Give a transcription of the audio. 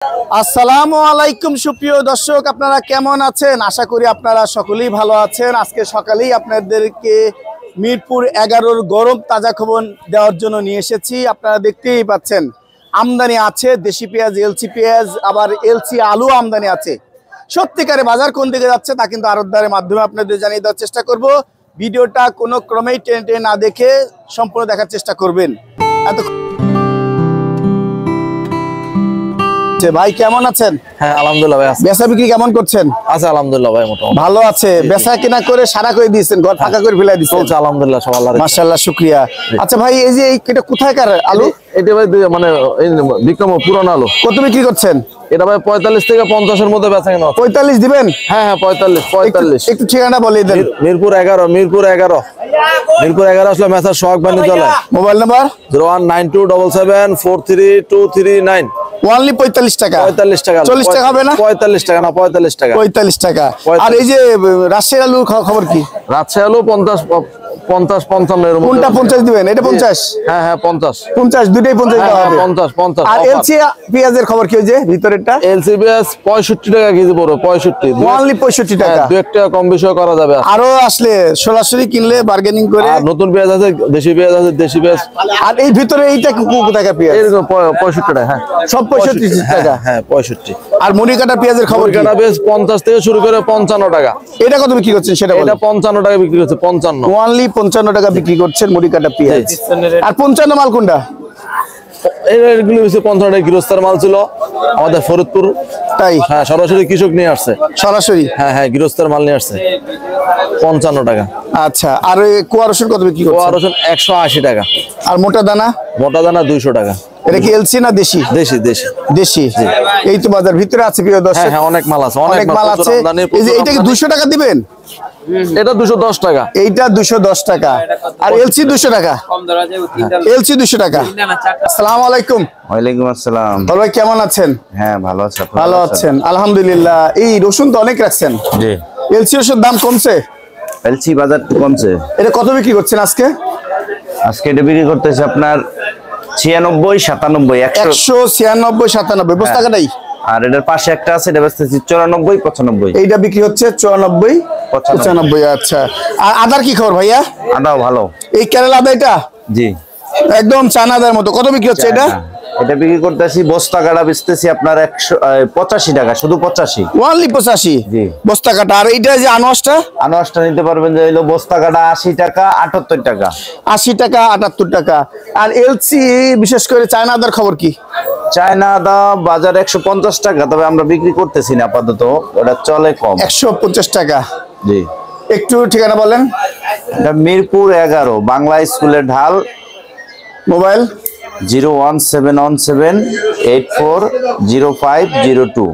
আসসালামু আলাইকুম সুপ্রিয় দর্শক, আপনারা কেমন আছেন? আশা করি আপনারা সকলেই ভালো আছেন। আজকে সকালেই আপনাদেরকে মিরপুর 11-র গরম তাজা খবর দেওয়ার জন্য নিয়ে এসেছি। আপনারা দেখতেই পাচ্ছেন আমদানি আছে দেশি পেঁয়াজ, এলসি পেঁয়াজ, আবার এলসি আলু আমদানি আছে। সত্যিকারে বাজার কোন দিকে যাচ্ছে তা কিন্তু আড়তদারের মাধ্যমে আপনাদের জানিয়ে দেওয়ার চেষ্টা করব। ভিডিওটা কোনো ক্রমেই টেনে না দেখে সম্পূর্ণ দেখার চেষ্টা করবেন। ভাই কেমন আছেন? হ্যাঁ আলহামদুলিল্লাহ ভাই। বেচা বিক্রি কেমন করছেন? আচ্ছা আলহামদুলিল্লাহ ভাই, মোটামুটি ভালো আছে। বেচা কেনা করে সারা করে দিয়েছেন, ঘর ফাঁকা করে ফেলাই দিয়েছেন। চলছে আলহামদুলিল্লাহ, সব আল্লাহর ইচ্ছা। মাশাআল্লাহ, শুকরিয়া। আচ্ছা ভাই, এই যে এটা কোথাকার আলু? এটা ভাই মানে বিক্রম পুরানো আলু। কত বিক্রি করছেন? এটা ভাই 45 থেকে 50 এর মধ্যে বেচা কেনা। 45 দিবেন? হ্যাঁ হ্যাঁ 45। একটু ঠিকানা বলে দেন। মিরপুর 11 আসলে মেসার সোহাগ বাণী চলে। Mobile number 01927443239। ওনলি 45 টাকা। 45 টাকা। 40 টাকা হবে না? 45 টাকা না, 45 টাকা। 45 টাকা। আর এই যে রাজশাহী আলুর খবর কি? রাজশাহী আলু 50-55 এর মধ্যে। কোনটা 50 দিবেন? এটা 50? হ্যাঁ হ্যাঁ 50 দুটেই 50 দেওয়া হবে। 50। আর এলসি পেঁয়াজের খবর কি? ওই যে ভিতরেরটা এলসি পেঁয়াজ 65 টাকা কেজি পড়বে। 65 ওনলি 65 টাকা। 2 টাকা কম বেশি করা যাবে। আরো আসলে সরাসরি কিনলে বার্গেনিং করে। আর নতুন পেঁয়াজ আছে, দেশি পেঁয়াজ আছে, দেশি পেঁয়াজ। আর এই ভিতরে এইটা কোথাকার পেঁয়াজ? এরকম 65 টাকা। হ্যাঁ সব 65 টাকা। হ্যাঁ 65। আর মনিকাটা পেঁয়াজের খবর কি? কাটা পেঁয়াজ 50 থেকে শুরু করে 55 টাকা। এটা কত বিক্রি করছেন সেটা বলেন। এটা 55 টাকা বিক্রি হচ্ছে। 55 ওনলি 55 টাকা বিক্রি করছেন মনিকাটা পেঁয়াজ। আর 55 মাল কোনটা? এগুলো হচ্ছে 55 টাকা গৃহস্থের মাল ছিল আমাদের ফরিদপুর। তাই? হ্যাঁ সরাসরি কৃষক নিয়ে আসছে। সরাসরি? হ্যাঁ হ্যাঁ গৃহস্থের মাল নিয়ে আসছে 55 টাকা। আচ্ছা, আর ওই কুয়া রসুন কত বিক্রি করছেন? কুয়া রসুন 180 টাকা। আর মোটা দানা? মোটা দানা 200 টাকা। এটা কি এলসি না দেশি? দেশি। এই তো বাজার ভিতরে আছে প্রিয় দর্শক। হ্যাঁ অনেক মাল আছে, অনেক মাল আছে। এই যে এইটা কি 200 টাকা দিবেন? এটা 210 টাকা। এইটা 210 টাকা। আর এলসি 200 টাকা। এলসি 200 টাকা। আসসালামু আলাইকুম। ওয়ালাইকুম আসসালাম। বল ভাই কেমন আছেন? হ্যাঁ ভালো আছি। ভালো আছেন? আলহামদুলিল্লাহ। এই রসুন তো অনেক রাখছেন। জি। এলসি রসুন দাম কমছে? এলসি বাজার কমছে। এটা কত বিক্রি করছেন আজকে? আজকে এটা বিক্রি করতেছে আপনার 96, 97, 196, 97 বস্তা কাটাই। আর এটার পাশে একটা আছে, এটা বেচতেছি 94, 95। এইটা বিক্রি হচ্ছে 94, 95। আচ্ছা, আর আদার কি খবর ভাইয়া? আদাও ভালো। এই কেরালা আদা এটা জি একদম চায়না আদার মতো। কত বিক্রি হচ্ছে এটা? এটা বিক্রি করতেছি বস্তা কাটা বেচতেছি আপনার 85 টাকা, শুধু 85। ওনলি 85 জি বস্তা কাটা। আর এইটা যে আনোয়াসটা? আনোয়ারটা নিতে পারবেন যে হলো বস্তা কাটা 80 টাকা, 78 টাকা। 80 টাকা, 78 টাকা। আর এলসি বিশেষ করে চায়না আদার খবর কি? চায়না আদা বাজার 150 টাকা, তবে আমরা বিক্রি করতেছি না আপাতত, ওটা চলে কম। 150 টাকা। জি। একটু ঠিকানা বলেন। এটা মিরপুর 11 বাংলা স্কুলের ঢাল। মোবাইল 01717840502।